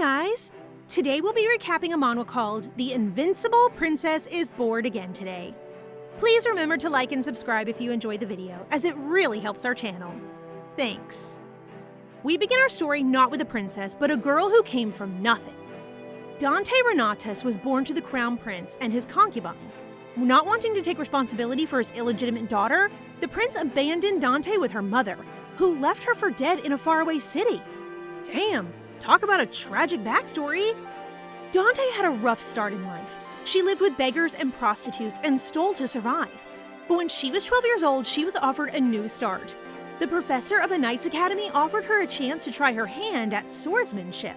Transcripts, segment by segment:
guys! Today we'll be recapping a manga called The Invincible Princess is Bored Again Today. Please remember to like and subscribe if you enjoyed the video, as it really helps our channel. Thanks. We begin our story not with a princess, but a girl who came from nothing. Dante Renatos was born to the crown prince and his concubine. Not wanting to take responsibility for his illegitimate daughter, the prince abandoned Dante with her mother, who left her for dead in a faraway city. Damn, talk about a tragic backstory. Dante had a rough start in life. She lived with beggars and prostitutes and stole to survive. But when she was 12 years old, she was offered a new start. The professor of a knight's academy offered her a chance to try her hand at swordsmanship.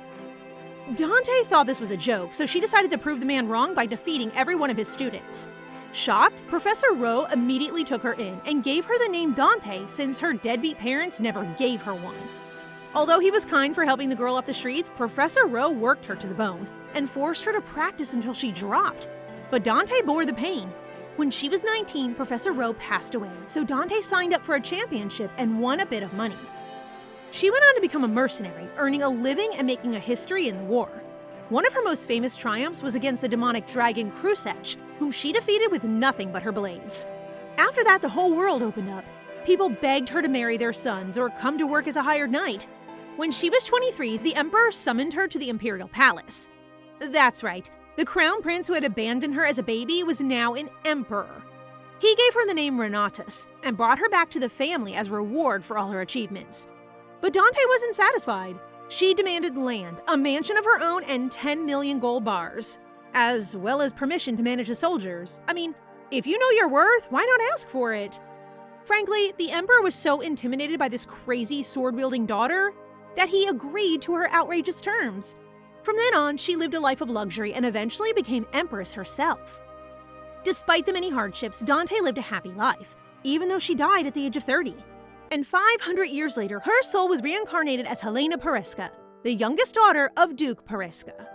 Dante thought this was a joke, so she decided to prove the man wrong by defeating every one of his students. Shocked, Professor Rowe immediately took her in and gave her the name Dante since her deadbeat parents never gave her one. Although he was kind for helping the girl off the streets, Professor Rowe worked her to the bone and forced her to practice until she dropped. But Dante bore the pain. When she was 19, Professor Rowe passed away, so Dante signed up for a championship and won a bit of money. She went on to become a mercenary, earning a living and making a history in the war. One of her most famous triumphs was against the demonic dragon Krusech, whom she defeated with nothing but her blades. After that, the whole world opened up. People begged her to marry their sons or come to work as a hired knight. When she was 23, the emperor summoned her to the imperial palace. That's right, the crown prince who had abandoned her as a baby was now an emperor. He gave her the name Renatos and brought her back to the family as reward for all her achievements. But Dante wasn't satisfied. She demanded land, a mansion of her own, and 10 million gold bars, as well as permission to manage the soldiers. I mean, if you know your worth, why not ask for it? Frankly, the emperor was so intimidated by this crazy sword-wielding daughter that he agreed to her outrageous terms. From then on, she lived a life of luxury and eventually became empress herself. Despite the many hardships, Dante lived a happy life, even though she died at the age of 30. And 500 years later, her soul was reincarnated as Helena Pereska, the youngest daughter of Duke Pereska.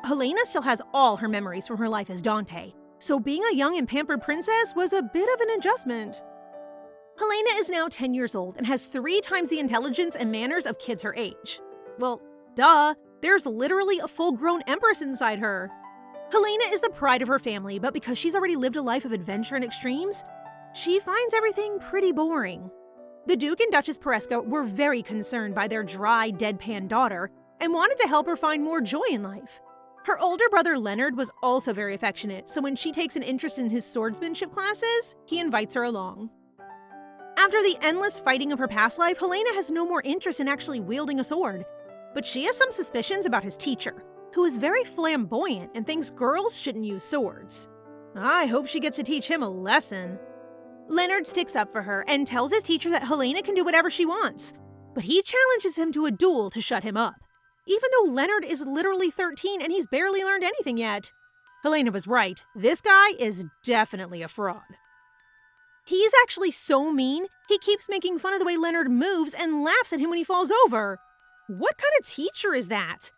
Helena still has all her memories from her life as Dante, so being a young and pampered princess was a bit of an adjustment. Helena is now 10 years old and has 3 times the intelligence and manners of kids her age. Well, duh, there's literally a full-grown empress inside her. Helena is the pride of her family, but because she's already lived a life of adventure and extremes, she finds everything pretty boring. The Duke and Duchess Pereska were very concerned by their dry, deadpan daughter and wanted to help her find more joy in life. Her older brother Leonard was also very affectionate, so when she takes an interest in his swordsmanship classes, he invites her along. After the endless fighting of her past life, Helena has no more interest in actually wielding a sword. But she has some suspicions about his teacher, who is very flamboyant and thinks girls shouldn't use swords. I hope she gets to teach him a lesson. Leonard sticks up for her and tells his teacher that Helena can do whatever she wants, but he challenges him to a duel to shut him up, even though Leonard is literally 13 and he's barely learned anything yet. Helena was right, this guy is definitely a fraud. He's actually so mean, he keeps making fun of the way Leonard moves and laughs at him when he falls over. What kind of teacher is that?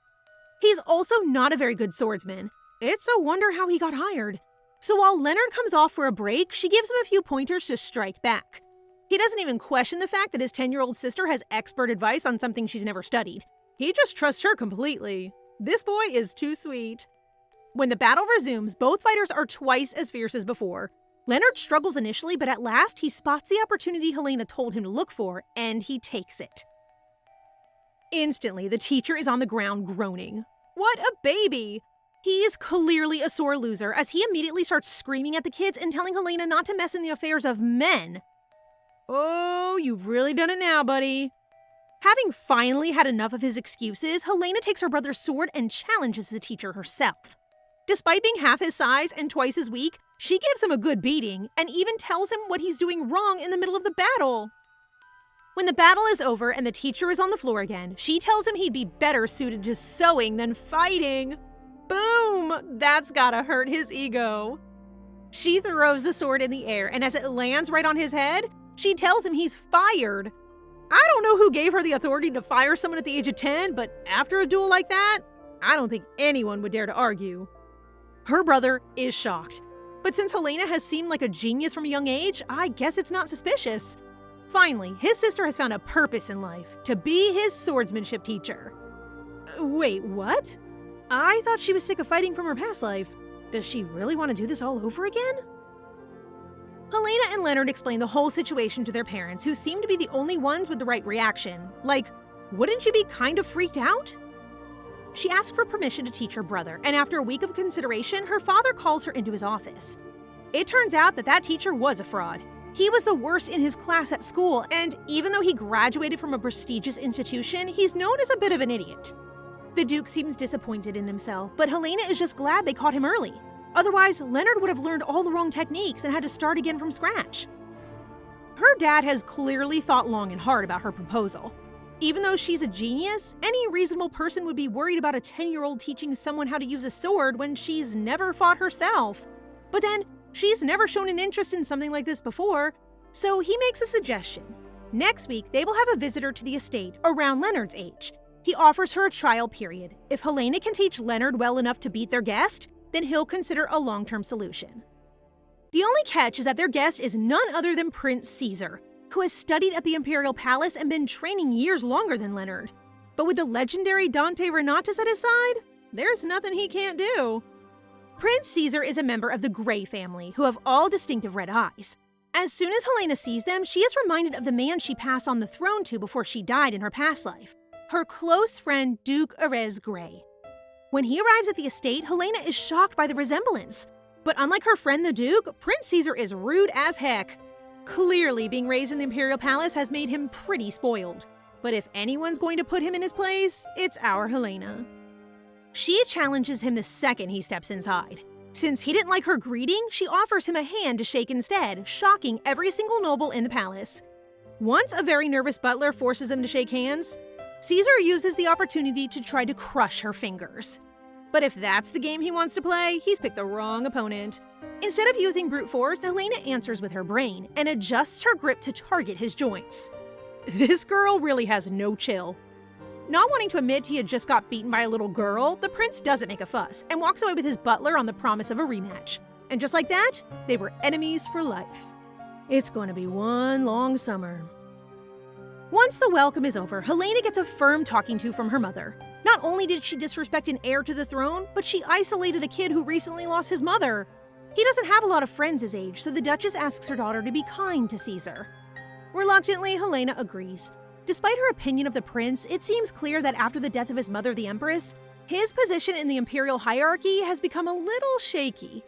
He's also not a very good swordsman. It's a wonder how he got hired. So while Leonard comes off for a break, she gives him a few pointers to strike back. He doesn't even question the fact that his 10-year-old sister has expert advice on something she's never studied. He just trusts her completely. This boy is too sweet. When the battle resumes, both fighters are twice as fierce as before. Leonard struggles initially, but at last he spots the opportunity Helena told him to look for, and he takes it. Instantly, the teacher is on the ground groaning. What a baby! He's clearly a sore loser as he immediately starts screaming at the kids and telling Helena not to mess in the affairs of men. Oh, you've really done it now, buddy. Having finally had enough of his excuses, Helena takes her brother's sword and challenges the teacher herself. Despite being half his size and twice as weak, she gives him a good beating and even tells him what he's doing wrong in the middle of the battle. When the battle is over and the teacher is on the floor again, she tells him he'd be better suited to sewing than fighting. Boom! That's gotta hurt his ego. She throws the sword in the air, and as it lands right on his head, she tells him he's fired. I don't know who gave her the authority to fire someone at the age of 10, but after a duel like that, I don't think anyone would dare to argue. Her brother is shocked, but since Helena has seemed like a genius from a young age, I guess it's not suspicious. Finally, his sister has found a purpose in life, to be his swordsmanship teacher. Wait, what? I thought she was sick of fighting from her past life. Does she really want to do this all over again? Helena and Leonard explain the whole situation to their parents, who seem to be the only ones with the right reaction. Like, wouldn't you be kind of freaked out? She asks for permission to teach her brother, and after a week of consideration, her father calls her into his office. It turns out that teacher was a fraud. He was the worst in his class at school, and even though he graduated from a prestigious institution, he's known as a bit of an idiot. The Duke seems disappointed in himself, but Helena is just glad they caught him early. Otherwise, Leonard would have learned all the wrong techniques and had to start again from scratch. Her dad has clearly thought long and hard about her proposal. Even though she's a genius, any reasonable person would be worried about a 10-year-old teaching someone how to use a sword when she's never fought herself. But then, she's never shown an interest in something like this before, so he makes a suggestion. Next week, they will have a visitor to the estate around Leonard's age. He offers her a trial period. If Helena can teach Leonard well enough to beat their guest, then he'll consider a long-term solution. The only catch is that their guest is none other than Prince Caesar, who has studied at the Imperial Palace and been training years longer than Leonard. But with the legendary Dante Renatos at his side, there's nothing he can't do. Prince Caesar is a member of the Grey family, who have all distinctive red eyes. As soon as Helena sees them, she is reminded of the man she passed on the throne to before she died in her past life, her close friend Duke of Pereska. When he arrives at the estate, Helena is shocked by the resemblance. But unlike her friend the Duke, Prince Caesar is rude as heck. Clearly, being raised in the Imperial Palace has made him pretty spoiled. But if anyone's going to put him in his place, it's our Helena. She challenges him the second he steps inside. Since he didn't like her greeting, she offers him a hand to shake instead, shocking every single noble in the palace. Once a very nervous butler forces them to shake hands, Caesar uses the opportunity to try to crush her fingers. But if that's the game he wants to play, he's picked the wrong opponent. Instead of using brute force, Helena answers with her brain and adjusts her grip to target his joints. This girl really has no chill. Not wanting to admit he had just got beaten by a little girl, the prince doesn't make a fuss and walks away with his butler on the promise of a rematch. And just like that, they were enemies for life. It's going to be one long summer. Once the welcome is over, Helena gets a firm talking to from her mother. Not only did she disrespect an heir to the throne, but she isolated a kid who recently lost his mother. He doesn't have a lot of friends his age, so the Duchess asks her daughter to be kind to Caesar. Reluctantly, Helena agrees. Despite her opinion of the prince, it seems clear that after the death of his mother, the Empress, his position in the imperial hierarchy has become a little shaky.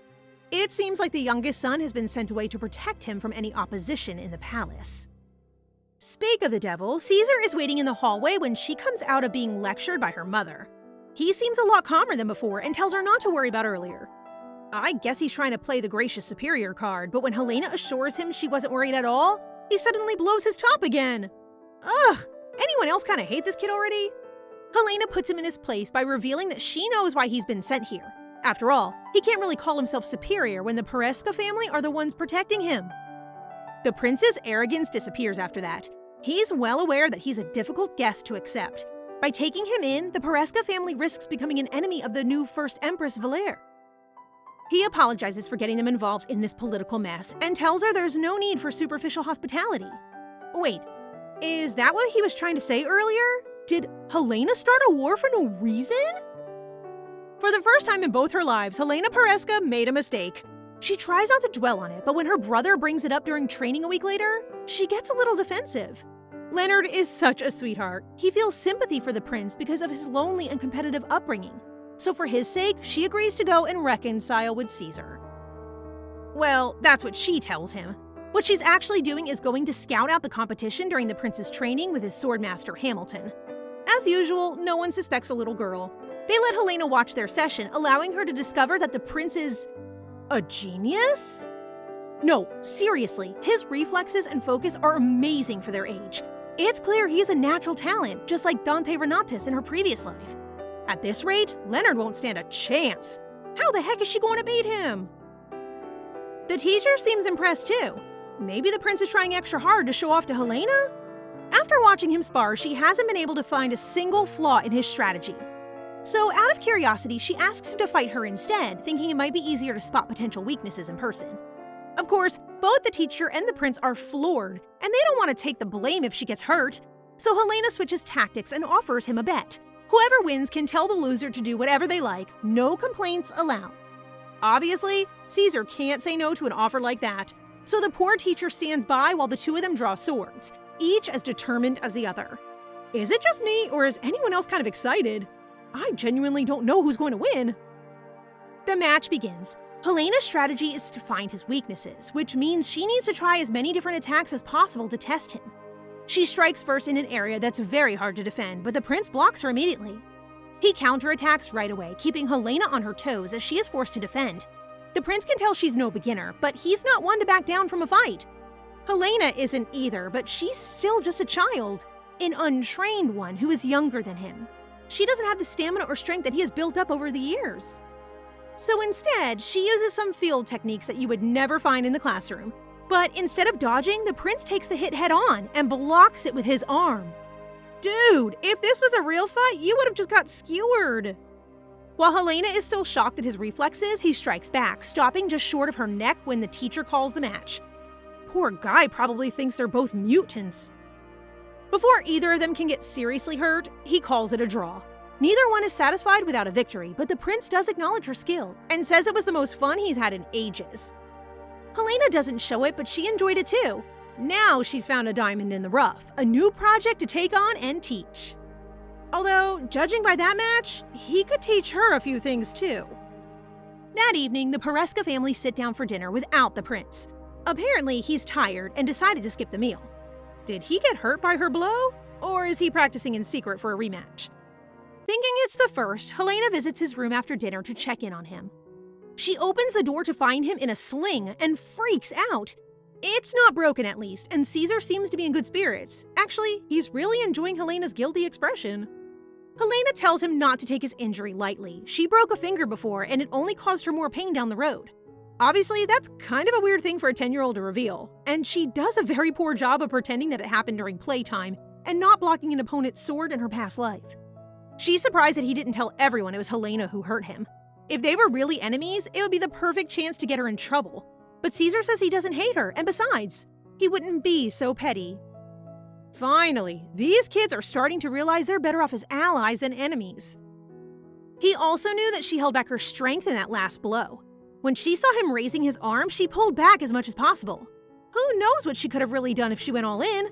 It seems like the youngest son has been sent away to protect him from any opposition in the palace. Speak of the devil, Caesar is waiting in the hallway when she comes out of being lectured by her mother. He seems a lot calmer than before and tells her not to worry about earlier. I guess he's trying to play the gracious superior card, but when Helena assures him she wasn't worried at all, he suddenly blows his top again. Ugh! Anyone else kind of hate this kid already? Helena puts him in his place by revealing that she knows why he's been sent here. After all, he can't really call himself superior when the Pereska family are the ones protecting him. The prince's arrogance disappears after that. He's well aware that he's a difficult guest to accept. By taking him in, the Pereska family risks becoming an enemy of the new First Empress Valere. He apologizes for getting them involved in this political mess and tells her there's no need for superficial hospitality. Wait, is that what he was trying to say earlier? Did Helena start a war for no reason? For the first time in both her lives, Helena Pereska made a mistake. She tries not to dwell on it, but when her brother brings it up during training a week later, she gets a little defensive. Leonard is such a sweetheart. He feels sympathy for the prince because of his lonely and competitive upbringing. So for his sake, she agrees to go and reconcile with Caesar. Well, that's what she tells him. What she's actually doing is going to scout out the competition during the prince's training with his swordmaster Hamilton. As usual, no one suspects a little girl. They let Helena watch their session, allowing her to discover that the prince is a genius? No, seriously, his reflexes and focus are amazing for their age. It's clear he's a natural talent, just like Dante Renatos in her previous life. At this rate, Leonard won't stand a chance. How the heck is she going to beat him? The teacher seems impressed too. Maybe the prince is trying extra hard to show off to Helena? After watching him spar, she hasn't been able to find a single flaw in his strategy. So out of curiosity, she asks him to fight her instead, thinking it might be easier to spot potential weaknesses in person. Of course, both the teacher and the prince are floored, and they don't want to take the blame if she gets hurt. So Helena switches tactics and offers him a bet. Whoever wins can tell the loser to do whatever they like, no complaints allowed. Obviously, Caesar can't say no to an offer like that, so the poor teacher stands by while the two of them draw swords, each as determined as the other. Is it just me, or is anyone else kind of excited? I genuinely don't know who's going to win. The match begins. Helena's strategy is to find his weaknesses, which means she needs to try as many different attacks as possible to test him. She strikes first in an area that's very hard to defend, but the prince blocks her immediately. He counterattacks right away, keeping Helena on her toes as she is forced to defend. The prince can tell she's no beginner, but he's not one to back down from a fight. Helena isn't either, but she's still just a child, an untrained one who is younger than him. She doesn't have the stamina or strength that he has built up over the years. So instead, she uses some field techniques that you would never find in the classroom. But instead of dodging, the prince takes the hit head on and blocks it with his arm. Dude, if this was a real fight, you would have just got skewered. While Helena is still shocked at his reflexes, he strikes back, stopping just short of her neck when the teacher calls the match. Poor guy probably thinks they're both mutants. Before either of them can get seriously hurt, he calls it a draw. Neither one is satisfied without a victory, but the prince does acknowledge her skill and says it was the most fun he's had in ages. Helena doesn't show it, but she enjoyed it too. Now she's found a diamond in the rough, a new project to take on and teach. Although, judging by that match, he could teach her a few things too. That evening, the Pereska family sit down for dinner without the prince. Apparently, he's tired and decided to skip the meal. Did he get hurt by her blow? Or is he practicing in secret for a rematch? Thinking it's the first, Helena visits his room after dinner to check in on him. She opens the door to find him in a sling and freaks out. It's not broken at least, and Caesar seems to be in good spirits. Actually, he's really enjoying Helena's guilty expression. Helena tells him not to take his injury lightly. She broke a finger before, and it only caused her more pain down the road. Obviously, that's kind of a weird thing for a 10-year-old to reveal, and she does a very poor job of pretending that it happened during playtime and not blocking an opponent's sword in her past life. She's surprised that he didn't tell everyone it was Helena who hurt him. If they were really enemies, it would be the perfect chance to get her in trouble. But Caesar says he doesn't hate her, and besides, he wouldn't be so petty. Finally, these kids are starting to realize they're better off as allies than enemies. He also knew that she held back her strength in that last blow. When she saw him raising his arm, she pulled back as much as possible. Who knows what she could have really done if she went all in?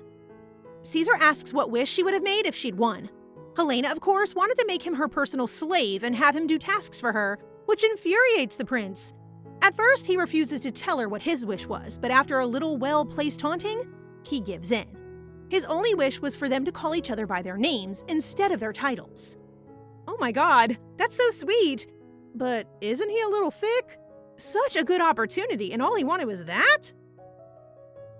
Caesar asks what wish she would have made if she'd won. Helena, of course, wanted to make him her personal slave and have him do tasks for her, which infuriates the prince. At first, he refuses to tell her what his wish was, but after a little well-placed taunting, he gives in. His only wish was for them to call each other by their names instead of their titles. Oh my god, that's so sweet! But isn't he a little thick? Such a good opportunity, and all he wanted was that?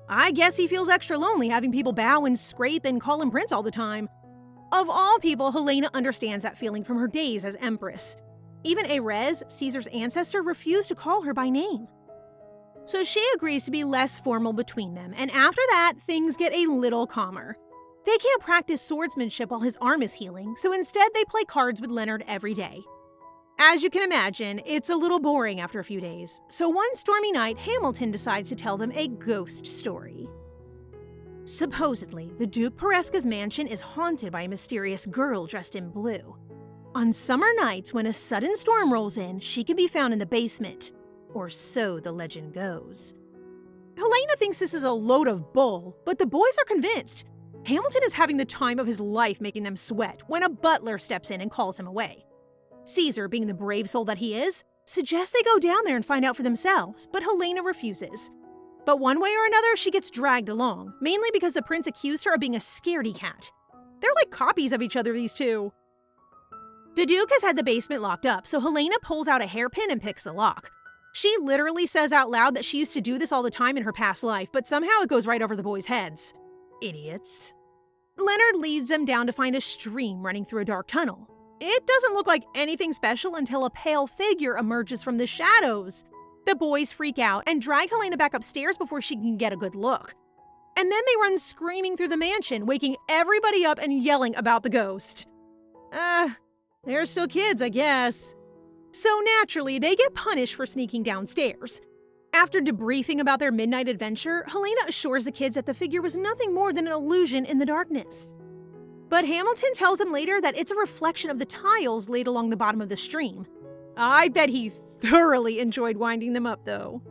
I guess he feels extra lonely having people bow and scrape and call him prince all the time. Of all people, Helena understands that feeling from her days as empress. Even Ares, Caesar's ancestor, refused to call her by name. So she agrees to be less formal between them, and after that, things get a little calmer. They can't practice swordsmanship while his arm is healing, so instead they play cards with Leonard every day. As you can imagine, it's a little boring after a few days, so one stormy night, Hamilton decides to tell them a ghost story. Supposedly, the Duke Pereska's mansion is haunted by a mysterious girl dressed in blue. On summer nights, when a sudden storm rolls in, she can be found in the basement, or so the legend goes. Helena thinks this is a load of bull, but the boys are convinced. Hamilton is having the time of his life making them sweat when a butler steps in and calls him away. Caesar, being the brave soul that he is, suggests they go down there and find out for themselves, but Helena refuses. But one way or another, she gets dragged along, mainly because the prince accused her of being a scaredy cat. They're like copies of each other, these two. The Duke has had the basement locked up, so Helena pulls out a hairpin and picks the lock. She literally says out loud that she used to do this all the time in her past life, but somehow it goes right over the boys' heads. Idiots. Leonard leads them down to find a stream running through a dark tunnel. It doesn't look like anything special until a pale figure emerges from the shadows. The boys freak out and drag Helena back upstairs before she can get a good look. And then they run screaming through the mansion, waking everybody up and yelling about the ghost. They're still kids, I guess. So naturally, they get punished for sneaking downstairs. After debriefing about their midnight adventure, Helena assures the kids that the figure was nothing more than an illusion in the darkness. But Hamilton tells him later that it's a reflection of the tiles laid along the bottom of the stream. I bet he thoroughly enjoyed winding them up, though.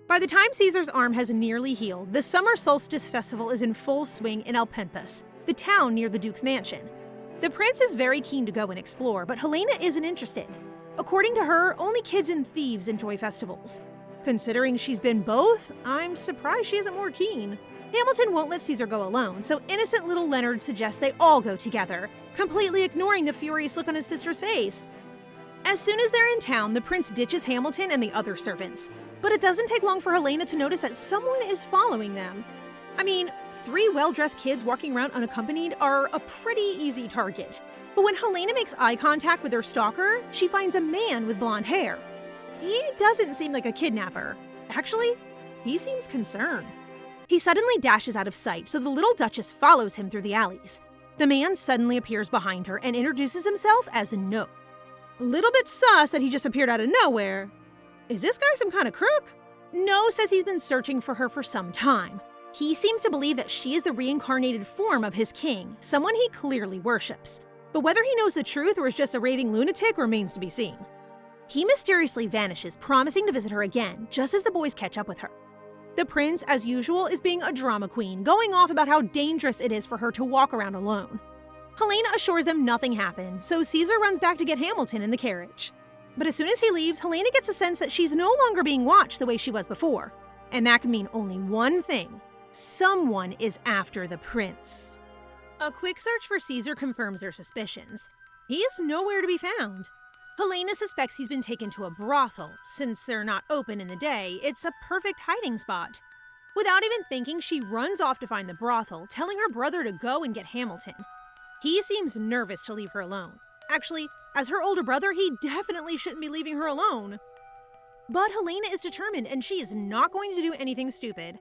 By the time Caesar's arm has nearly healed, the summer solstice festival is in full swing in Alpenthus, the town near the Duke's mansion. The prince is very keen to go and explore, but Helena isn't interested. According to her, only kids and thieves enjoy festivals. Considering she's been both, I'm surprised she isn't more keen. Hamilton won't let Caesar go alone, so innocent little Leonard suggests they all go together, completely ignoring the furious look on his sister's face. As soon as they're in town, the prince ditches Hamilton and the other servants. But it doesn't take long for Helena to notice that someone is following them. I mean, 3 well-dressed kids walking around unaccompanied are a pretty easy target. But when Helena makes eye contact with her stalker, she finds a man with blonde hair. He doesn't seem like a kidnapper. Actually, he seems concerned. He suddenly dashes out of sight, so the little Duchess follows him through the alleys. The man suddenly appears behind her and introduces himself as No. Little bit sus that he just appeared out of nowhere. Is this guy some kind of crook? No says he's been searching for her for some time. He seems to believe that she is the reincarnated form of his king, someone he clearly worships. But whether he knows the truth or is just a raving lunatic remains to be seen. He mysteriously vanishes, promising to visit her again, just as the boys catch up with her. The prince, as usual, is being a drama queen, going off about how dangerous it is for her to walk around alone. Helena assures them nothing happened, so Caesar runs back to get Hamilton in the carriage. But as soon as he leaves, Helena gets a sense that she's no longer being watched the way she was before. And that can mean only one thing. Someone is after the prince. A quick search for Caesar confirms their suspicions. He is nowhere to be found. Helena suspects he's been taken to a brothel. Since they're not open in the day, it's a perfect hiding spot. Without even thinking, she runs off to find the brothel, telling her brother to go and get Hamilton. He seems nervous to leave her alone. Actually, as her older brother, he definitely shouldn't be leaving her alone. But Helena is determined, and she is not going to do anything stupid.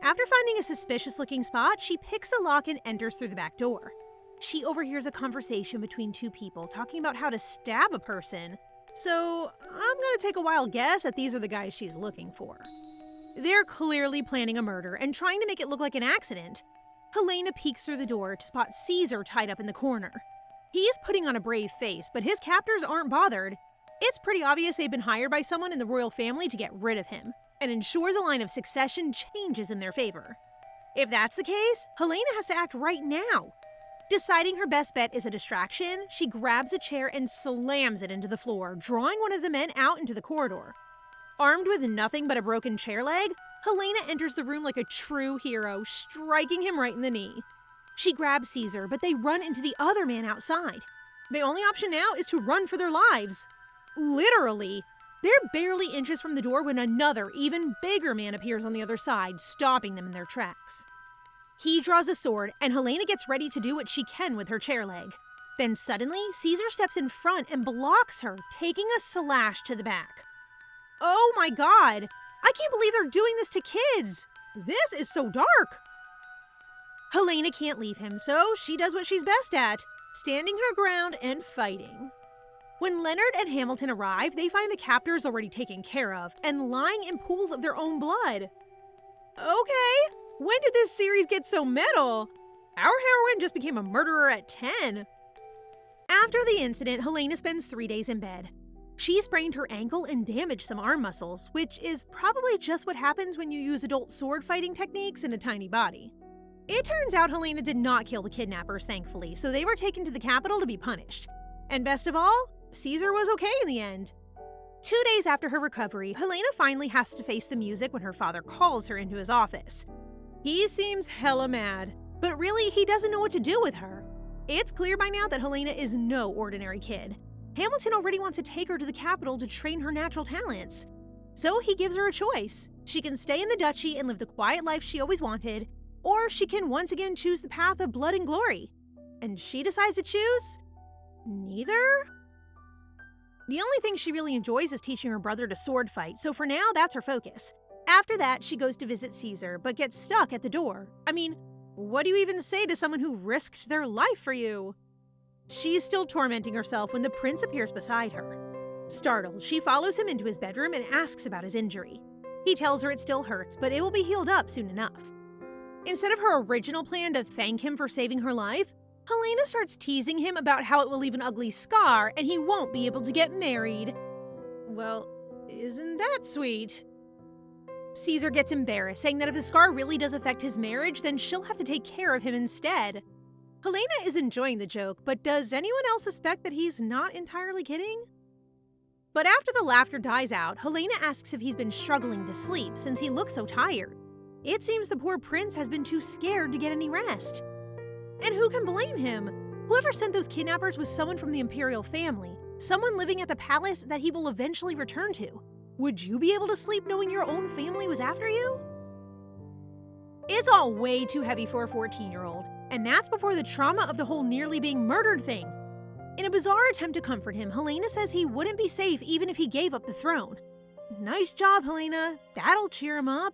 After finding a suspicious-looking spot, she picks the lock and enters through the back door. She overhears a conversation between 2 people talking about how to stab a person. So, I'm gonna take a wild guess that these are the guys she's looking for. They're clearly planning a murder and trying to make it look like an accident. Helena peeks through the door to spot Caesar tied up in the corner. He's putting on a brave face, but his captors aren't bothered. It's pretty obvious they've been hired by someone in the royal family to get rid of him and ensure the line of succession changes in their favor. If that's the case, Helena has to act right now. Deciding her best bet is a distraction, she grabs a chair and slams it into the floor, drawing one of the men out into the corridor. Armed with nothing but a broken chair leg, Helena enters the room like a true hero, striking him right in the knee. She grabs Caesar, but they run into the other man outside. The only option now is to run for their lives. Literally. They're barely inches from the door when another, even bigger man appears on the other side, stopping them in their tracks. He draws a sword, and Helena gets ready to do what she can with her chair leg. Then suddenly, Caesar steps in front and blocks her, taking a slash to the back. Oh my god! I can't believe they're doing this to kids! This is so dark! Helena can't leave him, so she does what she's best at, standing her ground and fighting. When Leonard and Hamilton arrive, they find the captors already taken care of and lying in pools of their own blood. Okay, when did this series get so metal? Our heroine just became a murderer at 10. After the incident, Helena spends 3 days in bed. She sprained her ankle and damaged some arm muscles, which is probably just what happens when you use adult sword fighting techniques in a tiny body. It turns out Helena did not kill the kidnappers, thankfully, so they were taken to the capital to be punished. And best of all, Caesar was okay in the end. 2 days after her recovery, Helena finally has to face the music when her father calls her into his office. He seems hella mad, but really he doesn't know what to do with her. It's clear by now that Helena is no ordinary kid. Hamilton already wants to take her to the capital to train her natural talents. So he gives her a choice. She can stay in the duchy and live the quiet life she always wanted, or she can once again choose the path of blood and glory. And she decides to choose neither? The only thing she really enjoys is teaching her brother to sword fight, so for now, that's her focus. After that, she goes to visit Caesar, but gets stuck at the door. I mean, what do you even say to someone who risked their life for you? She's still tormenting herself when the prince appears beside her. Startled, she follows him into his bedroom and asks about his injury. He tells her it still hurts, but it will be healed up soon enough. Instead of her original plan to thank him for saving her life, Helena starts teasing him about how it will leave an ugly scar and he won't be able to get married. Well, isn't that sweet? Caesar gets embarrassed, saying that if the scar really does affect his marriage, then she'll have to take care of him instead. Helena is enjoying the joke, but does anyone else suspect that he's not entirely kidding? But after the laughter dies out, Helena asks if he's been struggling to sleep since he looks so tired. It seems the poor prince has been too scared to get any rest. And who can blame him? Whoever sent those kidnappers was someone from the imperial family, someone living at the palace that he will eventually return to. Would you be able to sleep knowing your own family was after you? It's all way too heavy for a 14-year-old, and that's before the trauma of the whole nearly being murdered thing. In a bizarre attempt to comfort him, Helena says he wouldn't be safe even if he gave up the throne. Nice job, Helena. That'll cheer him up.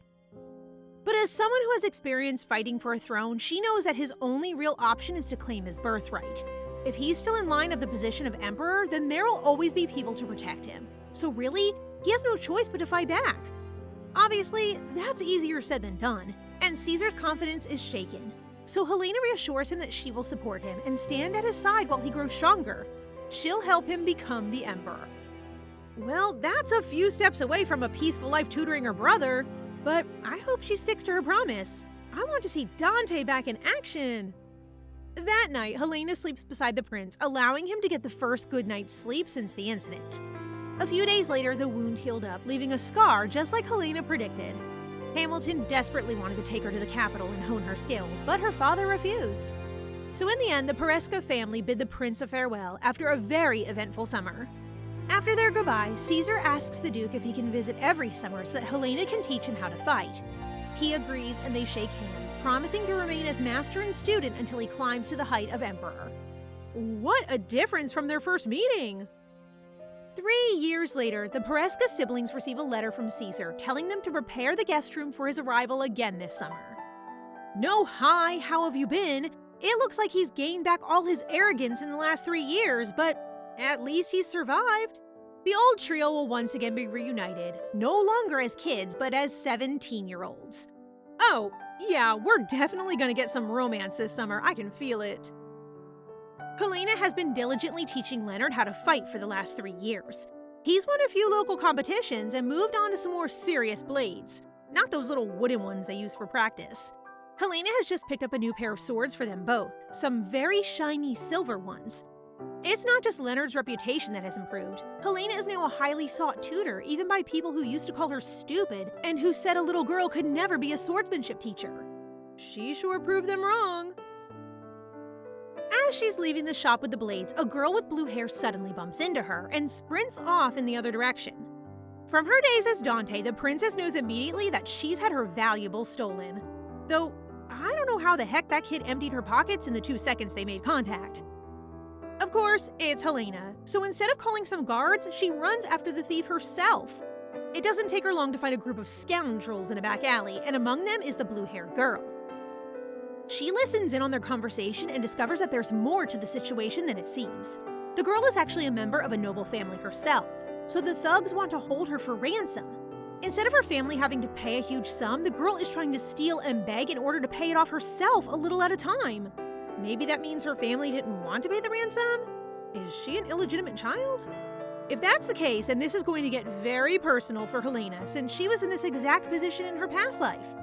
But as someone who has experience fighting for a throne, she knows that his only real option is to claim his birthright. If he's still in line of the position of emperor, then there will always be people to protect him. So really, he has no choice but to fight back. Obviously, that's easier said than done, and Caesar's confidence is shaken. So Helena reassures him that she will support him and stand at his side while he grows stronger. She'll help him become the emperor. Well, that's a few steps away from a peaceful life tutoring her brother, but I hope she sticks to her promise. I want to see Dante back in action. That night, Helena sleeps beside the prince, allowing him to get the first good night's sleep since the incident. A few days later, the wound healed up, leaving a scar just like Helena predicted. Hamilton desperately wanted to take her to the capital and hone her skills, but her father refused. So in the end, the Pereska family bid the prince a farewell after a very eventful summer. After their goodbye, Caesar asks the Duke if he can visit every summer so that Helena can teach him how to fight. He agrees and they shake hands, promising to remain as master and student until he climbs to the height of emperor. What a difference from their first meeting! 3 years later, the Pereska siblings receive a letter from Caesar telling them to prepare the guest room for his arrival again this summer. No, hi, how have you been? It looks like he's gained back all his arrogance in the last 3 years, but at least he's survived. The old trio will once again be reunited, no longer as kids, but as 17-year-olds. Oh, yeah, we're definitely gonna get some romance this summer, I can feel it. Helena has been diligently teaching Leonard how to fight for the last 3 years. He's won a few local competitions and moved on to some more serious blades, not those little wooden ones they use for practice. Helena has just picked up a new pair of swords for them both, some very shiny silver ones. It's not just Leonard's reputation that has improved. Helena is now a highly sought tutor, even by people who used to call her stupid and who said a little girl could never be a swordsmanship teacher. She sure proved them wrong. As she's leaving the shop with the blades, a girl with blue hair suddenly bumps into her and sprints off in the other direction. From her days as Dante, the princess knows immediately that she's had her valuables stolen. Though, I don't know how the heck that kid emptied her pockets in the 2 seconds they made contact. Of course, it's Helena, so instead of calling some guards, she runs after the thief herself. It doesn't take her long to find a group of scoundrels in a back alley, and among them is the blue-haired girl. She listens in on their conversation and discovers that there's more to the situation than it seems. The girl is actually a member of a noble family herself, so the thugs want to hold her for ransom. Instead of her family having to pay a huge sum, the girl is trying to steal and beg in order to pay it off herself a little at a time. Maybe that means her family didn't want to pay the ransom? Is she an illegitimate child? If that's the case, then this is going to get very personal for Helena, since she was in this exact position in her past life.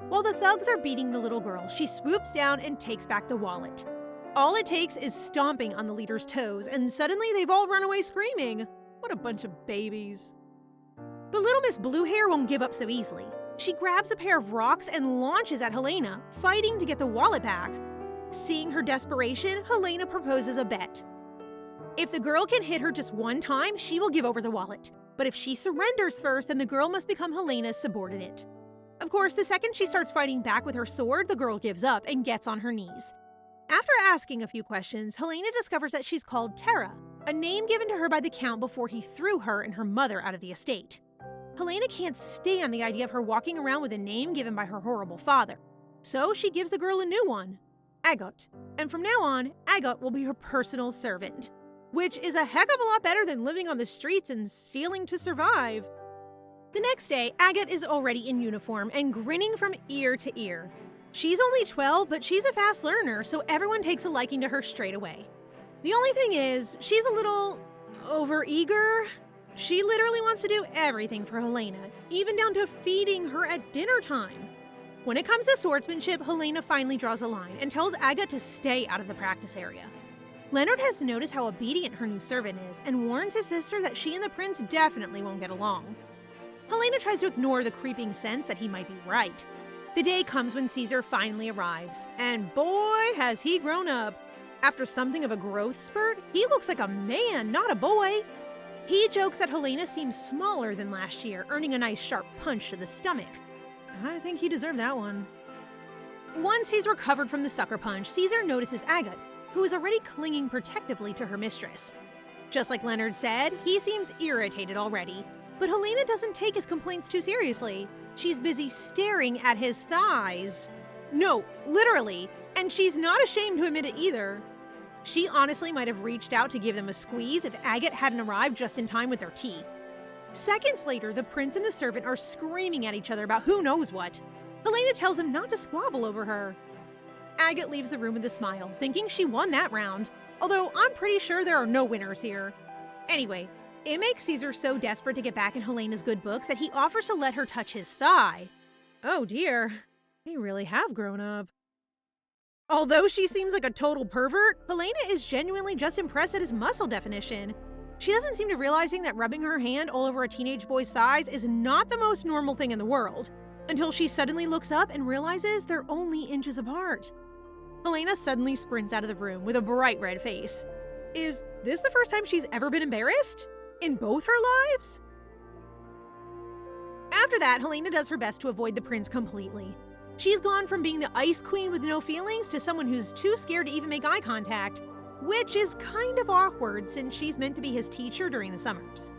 While the thugs are beating the little girl, she swoops down and takes back the wallet. All it takes is stomping on the leader's toes, and suddenly they've all run away screaming. What a bunch of babies. But little Miss Bluehair won't give up so easily. She grabs a pair of rocks and launches at Helena, fighting to get the wallet back. Seeing her desperation, Helena proposes a bet. If the girl can hit her just one time, she will give over the wallet. But if she surrenders first, then the girl must become Helena's subordinate. Of course, the second she starts fighting back with her sword, the girl gives up and gets on her knees. After asking a few questions, Helena discovers that she's called Terra, a name given to her by the Count before he threw her and her mother out of the estate. Helena can't stand the idea of her walking around with a name given by her horrible father, so she gives the girl a new one, Agot. And from now on, Agot will be her personal servant, which is a heck of a lot better than living on the streets and stealing to survive. The next day, Agot is already in uniform and grinning from ear to ear. She's only 12, but she's a fast learner, so everyone takes a liking to her straight away. The only thing is, she's a little overeager. She literally wants to do everything for Helena, even down to feeding her at dinner time. When it comes to swordsmanship, Helena finally draws a line and tells Aga to stay out of the practice area. Leonard has noticed how obedient her new servant is and warns his sister that she and the prince definitely won't get along. Helena tries to ignore the creeping sense that he might be right. The day comes when Caesar finally arrives, and boy, has he grown up. After something of a growth spurt, he looks like a man, not a boy. He jokes that Helena seems smaller than last year, earning a nice sharp punch to the stomach. I think he deserved that one. Once he's recovered from the sucker punch, Caesar notices Agathe, who is already clinging protectively to her mistress. Just like Leonard said, he seems irritated already, but Helena doesn't take his complaints too seriously. She's busy staring at his thighs. No, literally, and she's not ashamed to admit it either. She honestly might have reached out to give them a squeeze if Agathe hadn't arrived just in time with their tea. Seconds later, the prince and the servant are screaming at each other about who knows what. Helena tells him not to squabble over her. Agathe leaves the room with a smile, thinking she won that round, although I'm pretty sure there are no winners here. Anyway, it makes Caesar so desperate to get back in Helena's good books that he offers to let her touch his thigh. Oh dear, they really have grown up. Although she seems like a total pervert, Helena is genuinely just impressed at his muscle definition. She doesn't seem to realizing that rubbing her hand all over a teenage boy's thighs is not the most normal thing in the world, until she suddenly looks up and realizes they're only inches apart. Helena suddenly sprints out of the room with a bright red face. Is this the first time she's ever been embarrassed? In both her lives? After that, Helena does her best to avoid the prince completely. She's gone from being the ice queen with no feelings to someone who's too scared to even make eye contact, which is kind of awkward since she's meant to be his teacher during the summers.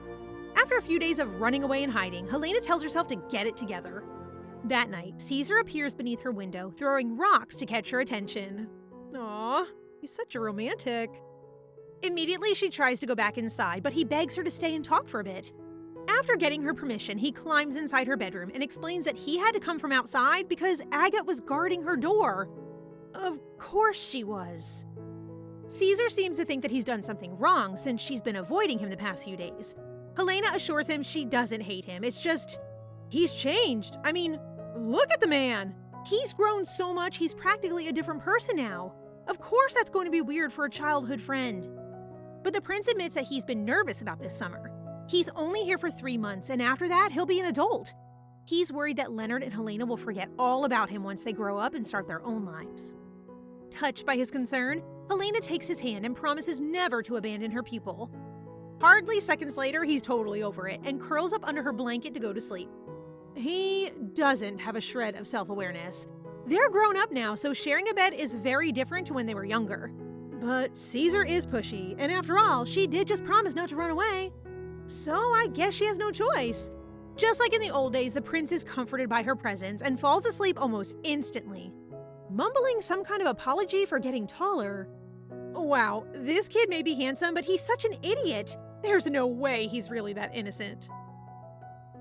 After a few days of running away and hiding, Helena tells herself to get it together. That night, Caesar appears beneath her window, throwing rocks to catch her attention. Aww, he's such a romantic. Immediately, she tries to go back inside, but he begs her to stay and talk for a bit. After getting her permission, he climbs inside her bedroom and explains that he had to come from outside because Agathe was guarding her door. Of course she was. Caesar seems to think that he's done something wrong since she's been avoiding him the past few days. Helena assures him she doesn't hate him, it's just, he's changed. I mean, look at the man. He's grown so much he's practically a different person now. Of course that's going to be weird for a childhood friend. But the prince admits that he's been nervous about this summer. He's only here for 3 months, and after that, he'll be an adult. He's worried that Leonard and Helena will forget all about him once they grow up and start their own lives. Touched by his concern, Helena takes his hand and promises never to abandon her pupil. Hardly seconds later, he's totally over it and curls up under her blanket to go to sleep. He doesn't have a shred of self-awareness. They're grown up now, so sharing a bed is very different to when they were younger. But Caesar is pushy, and after all, she did just promise not to run away. So I guess she has no choice. Just like in the old days, the prince is comforted by her presence and falls asleep almost instantly, mumbling some kind of apology for getting taller. Wow, this kid may be handsome, but he's such an idiot. There's no way he's really that innocent.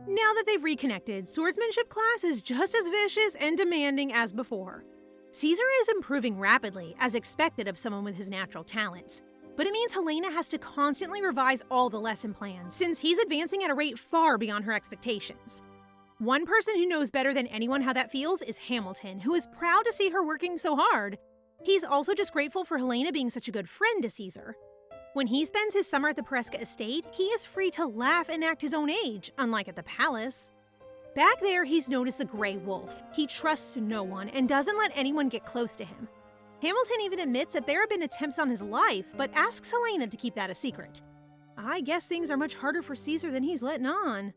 Now that they've reconnected, swordsmanship class is just as vicious and demanding as before. Caesar is improving rapidly, as expected of someone with his natural talents. But it means Helena has to constantly revise all the lesson plans, since he's advancing at a rate far beyond her expectations. One person who knows better than anyone how that feels is Hamilton, who is proud to see her working so hard. He's also just grateful for Helena being such a good friend to Caesar. When he spends his summer at the Pereska estate, he is free to laugh and act his own age, unlike at the palace. Back there, he's known as the Grey Wolf. He trusts no one and doesn't let anyone get close to him. Hamilton even admits that there have been attempts on his life, but asks Helena to keep that a secret. I guess things are much harder for Caesar than he's letting on.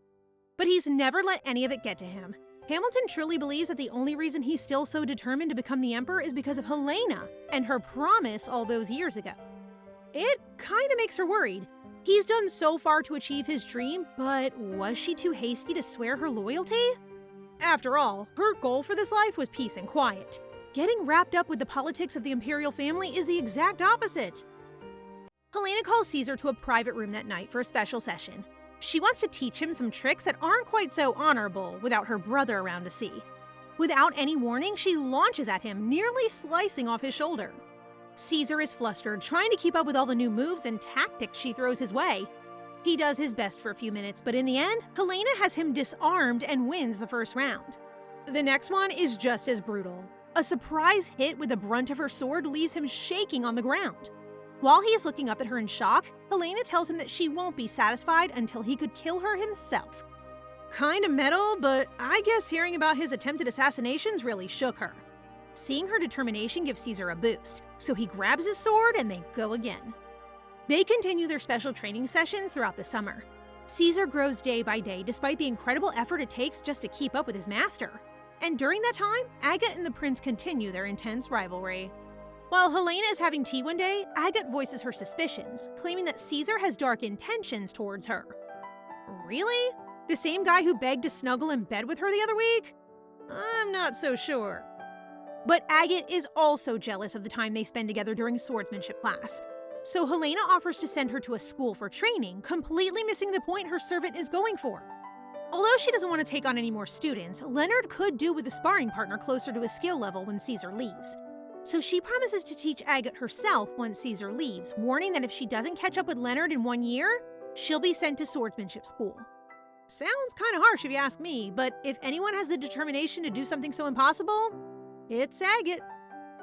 But he's never let any of it get to him. Hamilton truly believes that the only reason he's still so determined to become the emperor is because of Helena and her promise all those years ago. It kind of makes her worried. He's done so far to achieve his dream, but was she too hasty to swear her loyalty? After all, her goal for this life was peace and quiet. Getting wrapped up with the politics of the imperial family is the exact opposite. Helena calls Caesar to a private room that night for a special session. She wants to teach him some tricks that aren't quite so honorable without her brother around to see. Without any warning, she launches at him, nearly slicing off his shoulder. Caesar is flustered, trying to keep up with all the new moves and tactics she throws his way. He does his best for a few minutes, but in the end, Helena has him disarmed and wins the first round. The next one is just as brutal. A surprise hit with the brunt of her sword leaves him shaking on the ground. While he is looking up at her in shock, Helena tells him that she won't be satisfied until he could kill her himself. Kinda metal, but I guess hearing about his attempted assassinations really shook her. Seeing her determination gives Caesar a boost, so he grabs his sword and they go again. They continue their special training sessions throughout the summer. Caesar grows day by day despite the incredible effort it takes just to keep up with his master. And during that time, Agate and the prince continue their intense rivalry. While Helena is having tea one day, Agate voices her suspicions, claiming that Caesar has dark intentions towards her. Really? The same guy who begged to snuggle in bed with her the other week? I'm not so sure. But Agate is also jealous of the time they spend together during swordsmanship class. So Helena offers to send her to a school for training, completely missing the point her servant is going for. Although she doesn't want to take on any more students, Leonard could do with a sparring partner closer to his skill level when Caesar leaves. So she promises to teach Agate herself once Caesar leaves, warning that if she doesn't catch up with Leonard in 1 year, she'll be sent to swordsmanship school. Sounds kind of harsh if you ask me, but if anyone has the determination to do something so impossible, it's Agate.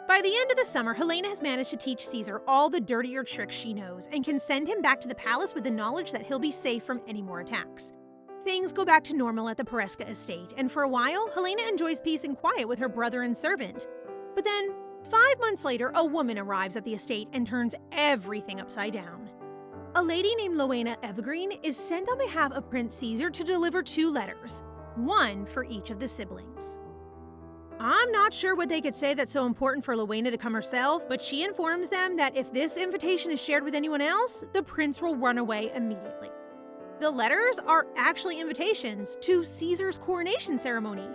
By the end of the summer, Helena has managed to teach Caesar all the dirtier tricks she knows and can send him back to the palace with the knowledge that he'll be safe from any more attacks. Things go back to normal at the Pereska estate, and for a while, Helena enjoys peace and quiet with her brother and servant. But then, 5 months later, a woman arrives at the estate and turns everything upside down. A lady named Rowena Evergreen is sent on behalf of Prince Caesar to deliver 2 letters, one for each of the siblings. I'm not sure what they could say that's so important for Rowena to come herself, but she informs them that if this invitation is shared with anyone else, the prince will run away immediately. The letters are actually invitations to Caesar's coronation ceremony.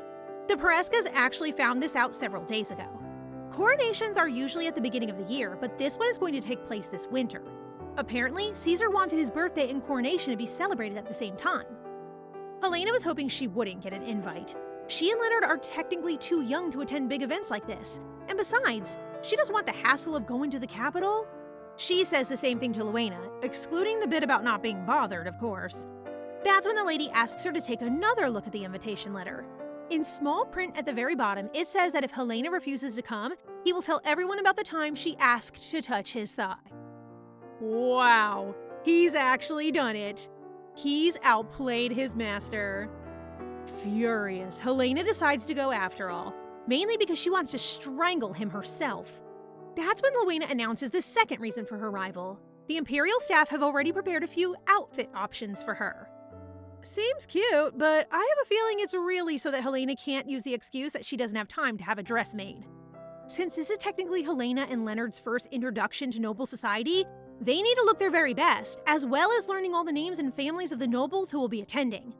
The Pereskas actually found this out several days ago. Coronations are usually at the beginning of the year, but this one is going to take place this winter. Apparently, Caesar wanted his birthday and coronation to be celebrated at the same time. Helena was hoping she wouldn't get an invite. She and Leonard are technically too young to attend big events like this. And besides, she doesn't want the hassle of going to the capital. She says the same thing to Rowena, excluding the bit about not being bothered, of course. That's when the lady asks her to take another look at the invitation letter. In small print at the very bottom, it says that if Helena refuses to come, he will tell everyone about the time she asked to touch his thigh. Wow, he's actually done it. He's outplayed his master. Furious, Helena decides to go after all, mainly because she wants to strangle him herself. That's when Rowena announces the second reason for her arrival. The Imperial staff have already prepared a few outfit options for her. Seems cute, but I have a feeling it's really so that Helena can't use the excuse that she doesn't have time to have a dress made. Since this is technically Helena and Leonard's first introduction to noble society, they need to look their very best, as well as learning all the names and families of the nobles who will be attending.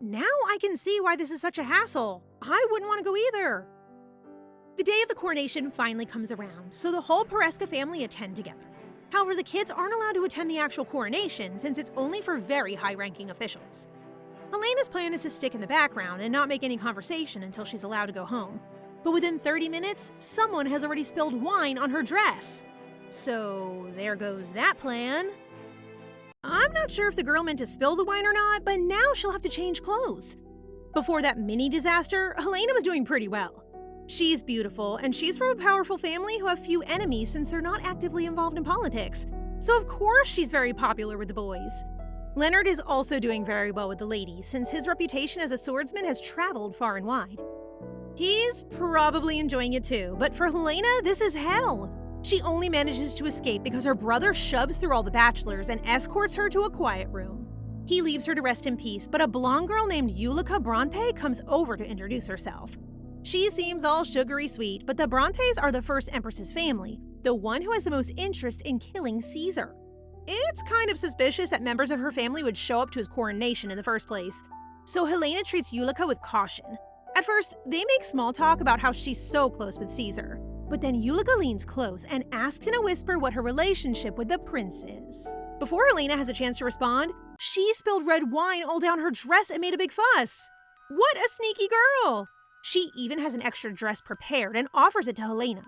Now I can see why this is such a hassle. I wouldn't want to go either. The day of the coronation finally comes around, so the whole Pereska family attend together. However, the kids aren't allowed to attend the actual coronation since it's only for very high-ranking officials. Helena's plan is to stick in the background and not make any conversation until she's allowed to go home. But within 30 minutes, someone has already spilled wine on her dress. So there goes that plan. I'm not sure if the girl meant to spill the wine or not, but now she'll have to change clothes. Before that mini disaster, Helena was doing pretty well. She's beautiful, and she's from a powerful family who have few enemies since they're not actively involved in politics. So of course she's very popular with the boys. Leonard is also doing very well with the ladies, since his reputation as a swordsman has traveled far and wide. He's probably enjoying it too, but for Helena, this is hell. She only manages to escape because her brother shoves through all the bachelors and escorts her to a quiet room. He leaves her to rest in peace, but a blonde girl named Julika Bronte comes over to introduce herself. She seems all sugary sweet, but the Brontes are the first Empress's family, the one who has the most interest in killing Caesar. It's kind of suspicious that members of her family would show up to his coronation in the first place, so Helena treats Julika with caution. At first, they make small talk about how she's so close with Caesar, but then Julika leans close and asks in a whisper what her relationship with the prince is. Before Helena has a chance to respond, she spilled red wine all down her dress and made a big fuss. What a sneaky girl! She even has an extra dress prepared and offers it to Helena.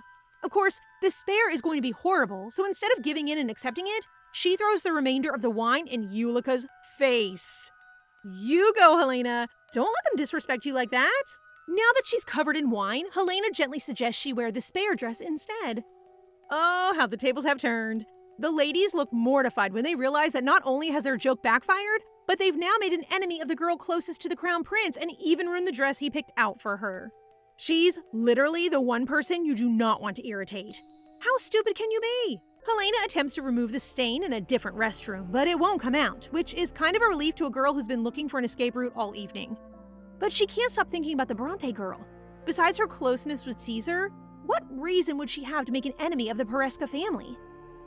Of course, the spare is going to be horrible, so instead of giving in and accepting it, she throws the remainder of the wine in Yulica's face. You go, Helena. Don't let them disrespect you like that. Now that she's covered in wine, Helena gently suggests she wear the spare dress instead. Oh, how the tables have turned. The ladies look mortified when they realize that not only has their joke backfired, but they've now made an enemy of the girl closest to the crown prince and even ruined the dress he picked out for her. She's literally the one person you do not want to irritate. How stupid can you be? Helena attempts to remove the stain in a different restroom, but it won't come out, which is kind of a relief to a girl who's been looking for an escape route all evening. But she can't stop thinking about the Bronte girl. Besides her closeness with Caesar, what reason would she have to make an enemy of the Pereska family?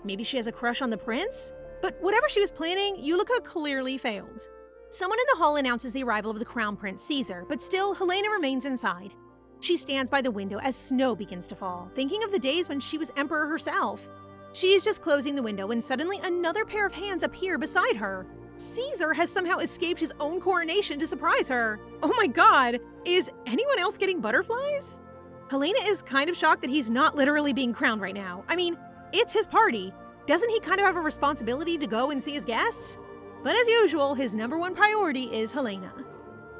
Maybe she has a crush on the prince? But whatever she was planning, Yulica clearly failed. Someone in the hall announces the arrival of the crown prince Caesar, but still, Helena remains inside. She stands by the window as snow begins to fall, thinking of the days when she was emperor herself. She is just closing the window when suddenly another pair of hands appear beside her. Caesar has somehow escaped his own coronation to surprise her. Oh my god, is anyone else getting butterflies? Helena is kind of shocked that he's not literally being crowned right now. I mean, it's his party. Doesn't he kind of have a responsibility to go and see his guests? But as usual, his number one priority is Helena.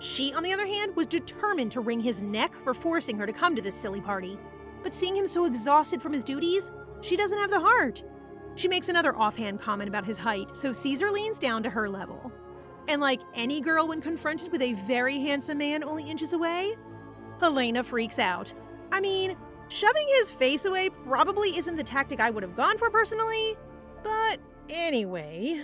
She, on the other hand, was determined to wring his neck for forcing her to come to this silly party. But seeing him so exhausted from his duties, she doesn't have the heart. She makes another offhand comment about his height, so Caesar leans down to her level. And like any girl when confronted with a very handsome man only inches away, Helena freaks out. I mean, shoving his face away probably isn't the tactic I would have gone for personally, but anyway.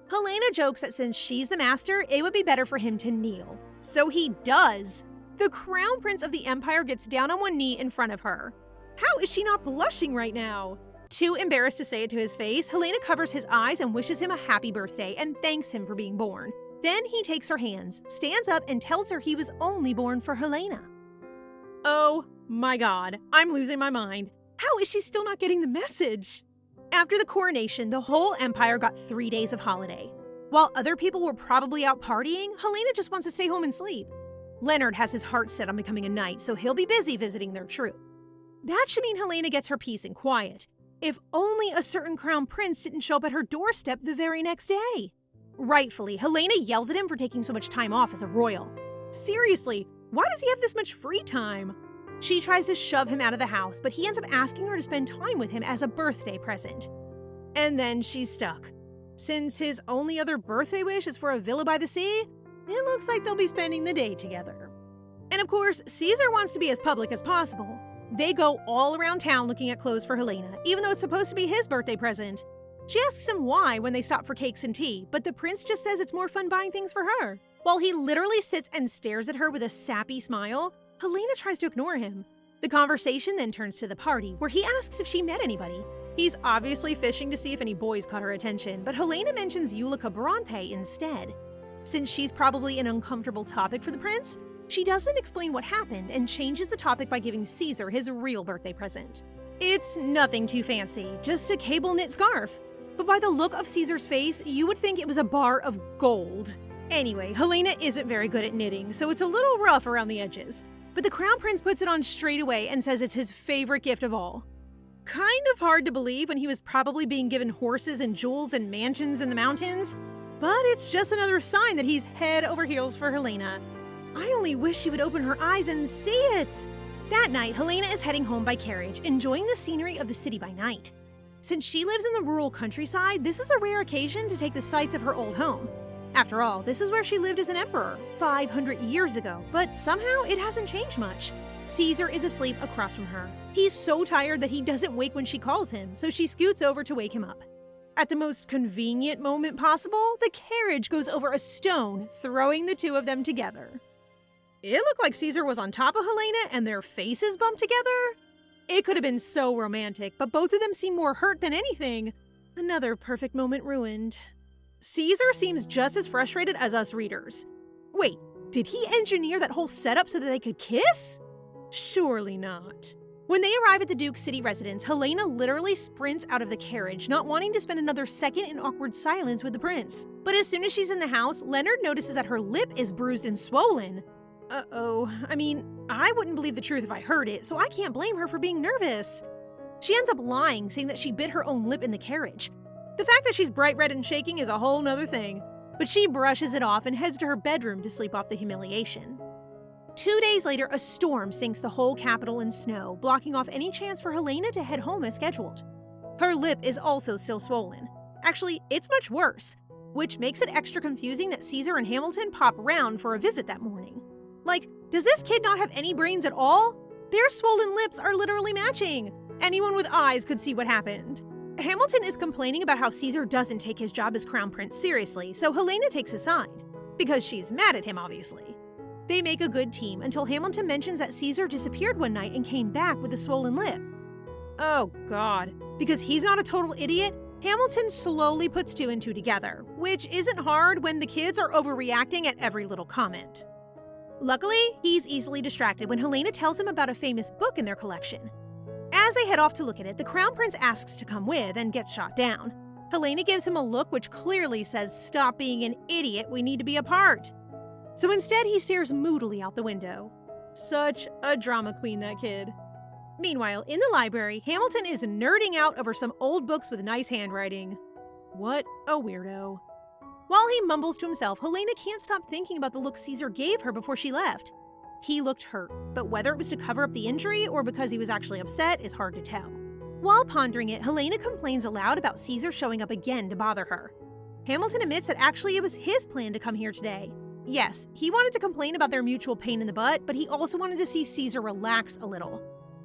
Helena jokes that since she's the master, it would be better for him to kneel. So he does. The crown prince of the empire gets down on one knee in front of her. How is she not blushing right now? Too embarrassed to say it to his face, Helena covers his eyes and wishes him a happy birthday and thanks him for being born. Then he takes her hands, stands up, and tells her he was only born for Helena. Oh my god, I'm losing my mind. How is she still not getting the message? After the coronation, the whole empire got 3 days of holiday. While other people were probably out partying, Helena just wants to stay home and sleep. Leonard has his heart set on becoming a knight, so he'll be busy visiting their troop. That should mean Helena gets her peace and quiet. If only a certain crown prince didn't show up at her doorstep the very next day. Rightfully, Helena yells at him for taking so much time off as a royal. Seriously, why does he have this much free time? She tries to shove him out of the house, but he ends up asking her to spend time with him as a birthday present. And then she's stuck. Since his only other birthday wish is for a villa by the sea, it looks like they'll be spending the day together. And of course, Caesar wants to be as public as possible. They go all around town looking at clothes for Helena, even though it's supposed to be his birthday present. She asks him why when they stop for cakes and tea, but the prince just says it's more fun buying things for her. While he literally sits and stares at her with a sappy smile, Helena tries to ignore him. The conversation then turns to the party, where he asks if she met anybody. He's obviously fishing to see if any boys caught her attention, but Helena mentions Yulica Bronte instead. Since she's probably an uncomfortable topic for the prince, she doesn't explain what happened and changes the topic by giving Caesar his real birthday present. It's nothing too fancy, just a cable knit scarf. But by the look of Caesar's face, you would think it was a bar of gold. Anyway, Helena isn't very good at knitting, so it's a little rough around the edges. But the crown prince puts it on straight away and says it's his favorite gift of all. Kind of hard to believe when he was probably being given horses and jewels and mansions in the mountains, but it's just another sign that he's head over heels for Helena. I only wish she would open her eyes and see it! That night, Helena is heading home by carriage, enjoying the scenery of the city by night. Since she lives in the rural countryside, this is a rare occasion to take the sights of her old home. After all, this is where she lived as an emperor 500 years ago, but somehow it hasn't changed much. Caesar is asleep across from her. He's so tired that he doesn't wake when she calls him, so she scoots over to wake him up. At the most convenient moment possible, the carriage goes over a stone, throwing the two of them together. It looked like Caesar was on top of Helena and their faces bumped together. It could have been so romantic, but both of them seem more hurt than anything. Another perfect moment ruined. Caesar seems just as frustrated as us readers. Wait, did he engineer that whole setup so that they could kiss? Surely not. When they arrive at the Duke's city residence, Helena literally sprints out of the carriage, not wanting to spend another second in awkward silence with the prince. But as soon as she's in the house, Leonard notices that her lip is bruised and swollen. Uh-oh. I mean, I wouldn't believe the truth if I heard it, so I can't blame her for being nervous. She ends up lying, saying that she bit her own lip in the carriage. The fact that she's bright red and shaking is a whole nother thing, but she brushes it off and heads to her bedroom to sleep off the humiliation. 2 days later, a storm sinks the whole capital in snow, blocking off any chance for Helena to head home as scheduled. Her lip is also still swollen. Actually, it's much worse, which makes it extra confusing that Caesar and Hamilton pop round for a visit that morning. Like, does this kid not have any brains at all? Their swollen lips are literally matching. Anyone with eyes could see what happened. Hamilton is complaining about how Caesar doesn't take his job as crown prince seriously, so Helena takes his side. Because she's mad at him, obviously. They make a good team until Hamilton mentions that Caesar disappeared one night and came back with a swollen lip. Oh god. Because he's not a total idiot, Hamilton slowly puts 2 and 2 together, which isn't hard when the kids are overreacting at every little comment. Luckily, he's easily distracted when Helena tells him about a famous book in their collection. As they head off to look at it, the Crown Prince asks to come with and gets shot down. Helena gives him a look which clearly says, "Stop being an idiot, we need to be apart." So instead, he stares moodily out the window. Such a drama queen, that kid. Meanwhile, in the library, Hamilton is nerding out over some old books with nice handwriting. What a weirdo. While he mumbles to himself, Helena can't stop thinking about the look Caesar gave her before she left. He looked hurt, but whether it was to cover up the injury or because he was actually upset is hard to tell. While pondering it, Helena complains aloud about Caesar showing up again to bother her. Hamilton admits that actually it was his plan to come here today. Yes, he wanted to complain about their mutual pain in the butt, but he also wanted to see Caesar relax a little.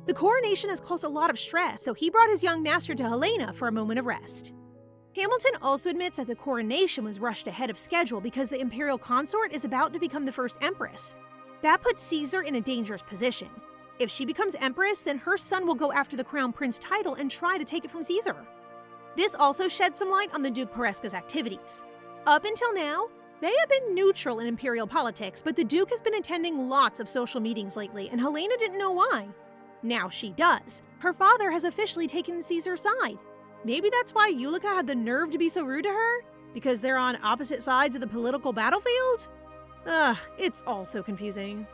The coronation has caused a lot of stress, so he brought his young master to Helena for a moment of rest. Hamilton also admits that the coronation was rushed ahead of schedule because the imperial consort is about to become the first empress. That puts Caesar in a dangerous position. If she becomes empress, then her son will go after the crown prince title and try to take it from Caesar. This also sheds some light on the Duke of Pereska's activities. Up until now, they have been neutral in imperial politics, but the Duke has been attending lots of social meetings lately, and Helena didn't know why. Now she does. Her father has officially taken Caesar's side. Maybe that's why Ulrica had the nerve to be so rude to her? Because they're on opposite sides of the political battlefield? Ugh, it's all so confusing.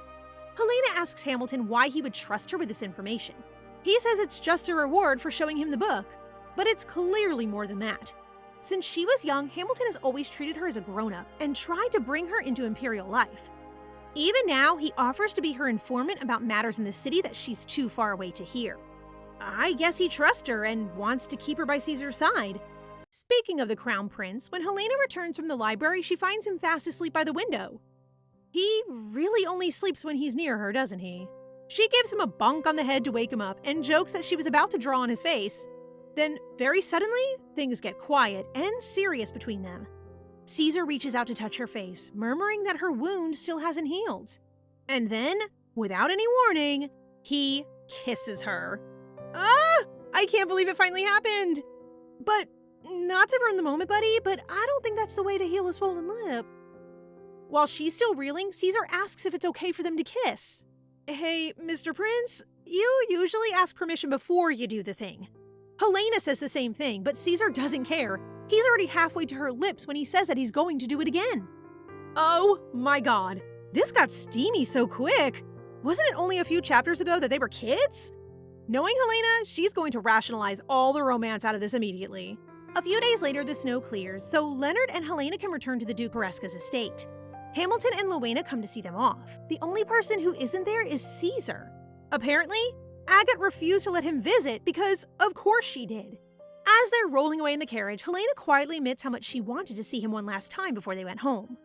Helena asks Hamilton why he would trust her with this information. He says it's just a reward for showing him the book, but it's clearly more than that. Since she was young, Hamilton has always treated her as a grown-up and tried to bring her into imperial life. Even now, he offers to be her informant about matters in the city that she's too far away to hear. I guess he trusts her and wants to keep her by Caesar's side. Speaking of the crown prince, when Helena returns from the library, she finds him fast asleep by the window. He really only sleeps when he's near her, doesn't he? She gives him a bonk on the head to wake him up and jokes that she was about to draw on his face. Then, very suddenly, things get quiet and serious between them. Caesar reaches out to touch her face, murmuring that her wound still hasn't healed. And then, without any warning, he kisses her. Ah! I can't believe it finally happened! But, not to ruin the moment, buddy, but I don't think that's the way to heal a swollen lip. While she's still reeling, Caesar asks if it's okay for them to kiss. Hey, Mr. Prince, you usually ask permission before you do the thing. Helena says the same thing, but Caesar doesn't care. He's already halfway to her lips when he says that he's going to do it again. Oh my god, this got steamy so quick. Wasn't it only a few chapters ago that they were kids? Knowing Helena, she's going to rationalize all the romance out of this immediately. A few days later, the snow clears, so Leonard and Helena can return to the Duke of Pereska's estate. Hamilton and Rowena come to see them off. The only person who isn't there is Caesar. Apparently, Agate refused to let him visit because, of course she did. As they're rolling away in the carriage, Helena quietly admits how much she wanted to see him one last time before they went home.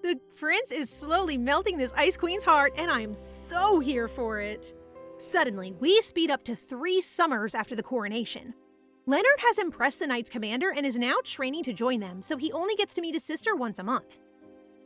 The prince is slowly melting this Ice Queen's heart, and I'm so here for it. Suddenly, we speed up to 3 summers after the coronation. Leonard has impressed the Knights Commander and is now training to join them, so he only gets to meet his sister once a month.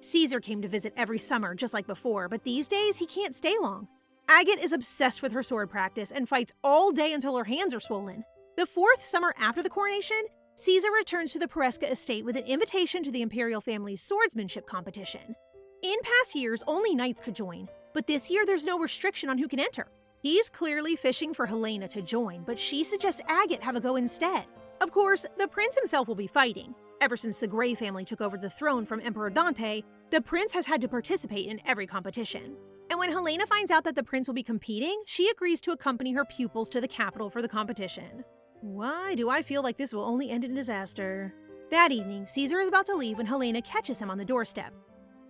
Caesar came to visit every summer just like before, but these days he can't stay long. Agate is obsessed with her sword practice and fights all day until her hands are swollen. The 4th summer after the coronation, Caesar returns to the Pereska estate with an invitation to the imperial family's swordsmanship competition. In past years, only knights could join, but this year there's no restriction on who can enter. He's clearly fishing for Helena to join, but she suggests Agate have a go instead. Of course, the prince himself will be fighting. Ever since the Grey family took over the throne from Emperor Dante, the prince has had to participate in every competition. And when Helena finds out that the prince will be competing, she agrees to accompany her pupils to the capital for the competition. Why do I feel like this will only end in disaster? That evening, Caesar is about to leave when Helena catches him on the doorstep.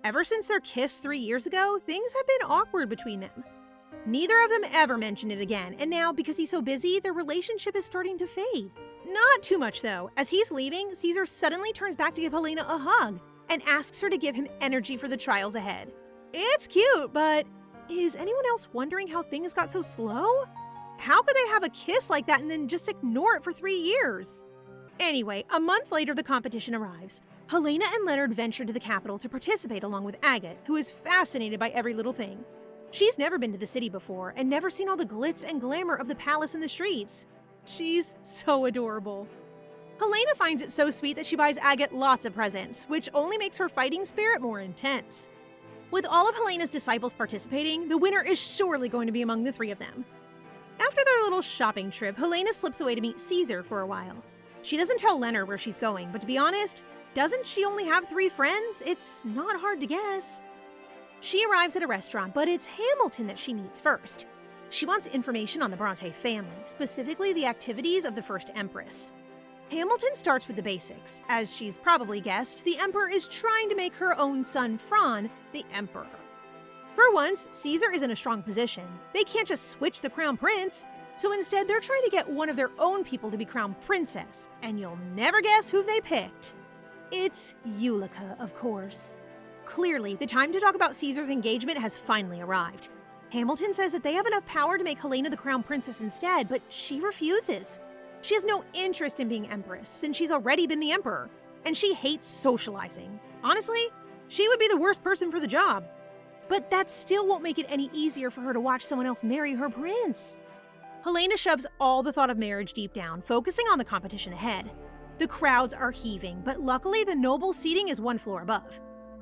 Ever since their kiss 3 years ago, things have been awkward between them. Neither of them ever mentioned it again, and now, because he's so busy, their relationship is starting to fade. Not too much, though. As he's leaving, Caesar suddenly turns back to give Helena a hug and asks her to give him energy for the trials ahead. It's cute, but is anyone else wondering how things got so slow? How could they have a kiss like that and then just ignore it for 3 years? Anyway, a month later, the competition arrives. Helena and Leonard venture to the capital to participate along with Agate, who is fascinated by every little thing. She's never been to the city before and never seen all the glitz and glamour of the palace and the streets. She's so adorable. Helena finds it so sweet that she buys Agate lots of presents, which only makes her fighting spirit more intense. With all of Helena's disciples participating, the winner is surely going to be among the 3 of them. After their little shopping trip, Helena slips away to meet Caesar for a while. She doesn't tell Leonard where she's going, but to be honest, doesn't she only have 3 friends? It's not hard to guess. She arrives at a restaurant, but it's Hamilton that she meets first. She wants information on the Bronte family, specifically the activities of the first Empress. Hamilton starts with the basics. As she's probably guessed, the Emperor is trying to make her own son Fran the Emperor. For once, Caesar is in a strong position. They can't just switch the crown prince, so instead they're trying to get one of their own people to be crowned princess, and you'll never guess who they picked. It's Julica, of course. Clearly, the time to talk about Caesar's engagement has finally arrived. Hamilton says that they have enough power to make Helena the crown princess instead, but she refuses. She has no interest in being empress, since she's already been the emperor, and she hates socializing. Honestly, she would be the worst person for the job. But that still won't make it any easier for her to watch someone else marry her prince. Helena shoves all the thought of marriage deep down, focusing on the competition ahead. The crowds are heaving, but luckily the noble seating is 1 floor above.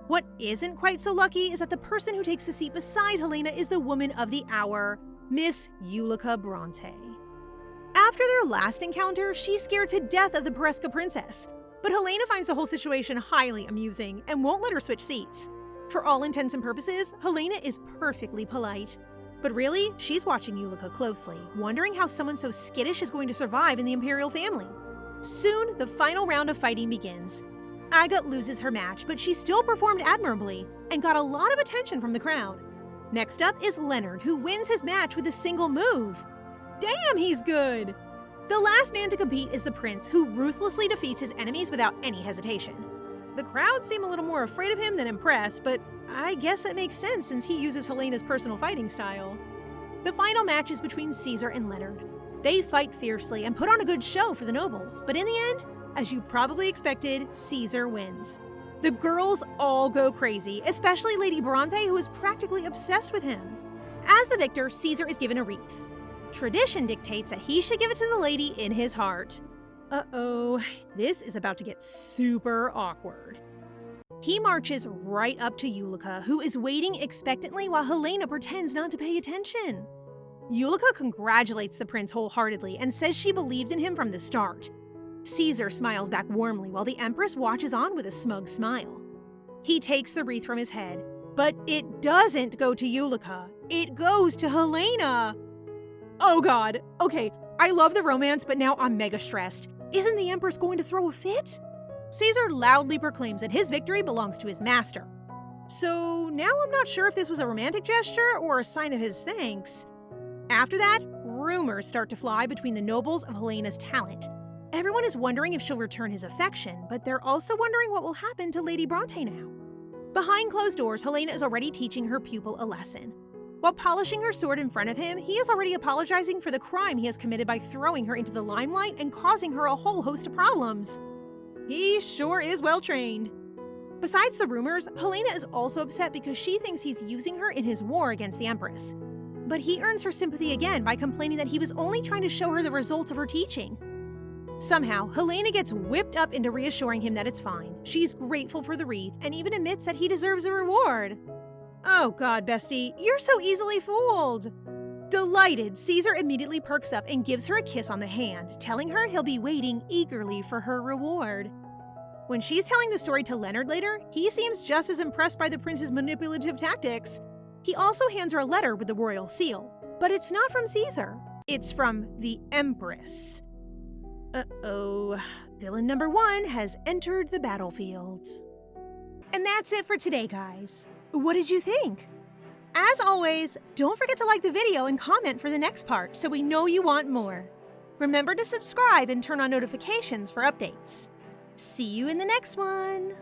What isn't quite so lucky is that the person who takes the seat beside Helena is the woman of the hour, Miss Julica Bronte. After their last encounter, she's scared to death of the Pereska princess, but Helena finds the whole situation highly amusing and won't let her switch seats. For all intents and purposes, Helena is perfectly polite. But really, she's watching Julica closely, wondering how someone so skittish is going to survive in the imperial family. Soon, the final round of fighting begins. Agate loses her match, but she still performed admirably and got a lot of attention from the crowd. Next up is Leonard, who wins his match with a single move. Damn, he's good! The last man to compete is the prince, who ruthlessly defeats his enemies without any hesitation. The crowd seem a little more afraid of him than impressed, but I guess that makes sense since he uses Helena's personal fighting style. The final match is between Caesar and Leonard. They fight fiercely and put on a good show for the nobles, but in the end, as you probably expected, Caesar wins. The girls all go crazy, especially Lady Bronte, who is practically obsessed with him. As the victor, Caesar is given a wreath. Tradition dictates that he should give it to the lady in his heart. Uh-oh, this is about to get super awkward. He marches right up to Julica, who is waiting expectantly while Helena pretends not to pay attention. Julica congratulates the prince wholeheartedly and says she believed in him from the start. Caesar smiles back warmly while the Empress watches on with a smug smile. He takes the wreath from his head, but it doesn't go to Julica. It goes to Helena. Oh god, okay, I love the romance, but now I'm mega stressed. Isn't the Empress going to throw a fit? Caesar loudly proclaims that his victory belongs to his master. So now I'm not sure if this was a romantic gesture or a sign of his thanks. After that, rumors start to fly between the nobles of Helena's talent. Everyone is wondering if she'll return his affection, but they're also wondering what will happen to Lady Bronte now. Behind closed doors, Helena is already teaching her pupil a lesson. While polishing her sword in front of him, he is already apologizing for the crime he has committed by throwing her into the limelight and causing her a whole host of problems. He sure is well trained. Besides the rumors, Helena is also upset because she thinks he's using her in his war against the Empress. But he earns her sympathy again by complaining that he was only trying to show her the results of her teaching. Somehow, Helena gets whipped up into reassuring him that it's fine. She's grateful for the wreath and even admits that he deserves a reward. Oh god, bestie, you're so easily fooled. Delighted, Caesar immediately perks up and gives her a kiss on the hand, telling her he'll be waiting eagerly for her reward. When she's telling the story to Leonard later, he seems just as impressed by the prince's manipulative tactics. He also hands her a letter with the royal seal, but it's not from Caesar. It's from the Empress. Uh-oh. Villain number 1 has entered the battlefield. And that's it for today, guys. What did you think? As always, don't forget to like the video and comment for the next part so we know you want more. Remember to subscribe and turn on notifications for updates. See you in the next one!